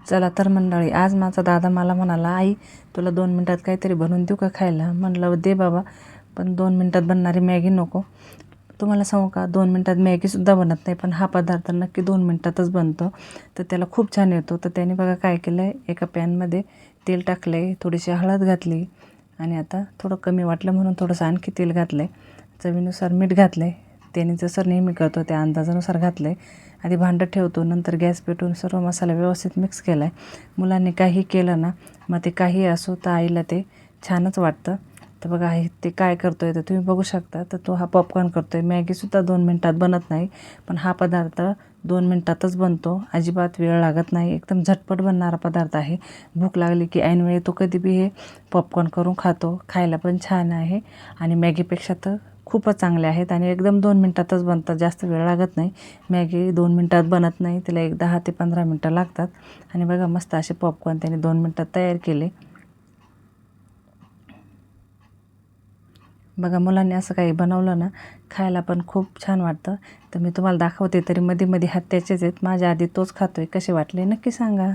चला तर मंडळी, आज माझा दादा मला म्हणाला, आई तुला 2 मिनटात काहीतरी बनवून देऊ का खायला? म्हणलं दे बाबा, पण 2 मिनटात बनणारी मॅगी नको. तुम्हाला सांगू का, 2 मिनटात मॅगीसुद्धा बनत नाही, पण हा पदार्थ नक्की 2 मिनटातच बनतो. तर त्याला खूप छान येतो. तर त्याने बघा काय केलं आहे, एका पॅनमध्ये तेल टाकलं आहे, थोडीशी हळद घातली आणि आता थोडं कमी वाटलं म्हणून थोडंसं आणखी तेल घातलं आहे, चवीनुसार मीठ घातलं आहे. त्याने जसं नेहमी करतो त्या अंदाजानुसार घातलं आहे. आधी भांडं ठेवतो, नंतर गॅस पेटवून सर्व मसाला व्यवस्थित मिक्स केला आहे. मुलांनी काही केलं ना, मग ते काही असो तर आईला ते छानच वाटतं. तर बघा ते काय करतो आहे तर तुम्ही बघू शकता. तर तो हा पॉपकॉर्न करतो आहे. मॅगीसुद्धा 2 मिनटात बनत नाही, पण हा पदार्थ 2 मिनटातच बनतो. अजिबात वेळ लागत नाही, एकदम झटपट बनणारा पदार्थ आहे. भूक लागली की ऐनवेळी तो कधी बी हे पॉपकॉर्न करून खातो. खायला पण छान आहे आणि मॅगीपेक्षा तर खूपच चांगले आहेत आणि एकदम 2 मिनटातच बनतात, जास्त वेळ लागत नाही. मॅगी 2 मिनटात बनत नाही, तिला एक 10 ते 15 मिनटं लागतात. आणि बघा मस्त असे पॉपकॉर्न त्याने 2 मिनटात तयार केले. बघा मुलांनी असं काही बनवलं ना, खायला पण खूप छान वाटतं. तर मी तुम्हाला दाखवते, तरी मध्ये मध्ये हात त्याचेच आहेत. माझ्या आधी तोच खातो आहे. कसे वाटले नक्की सांगा.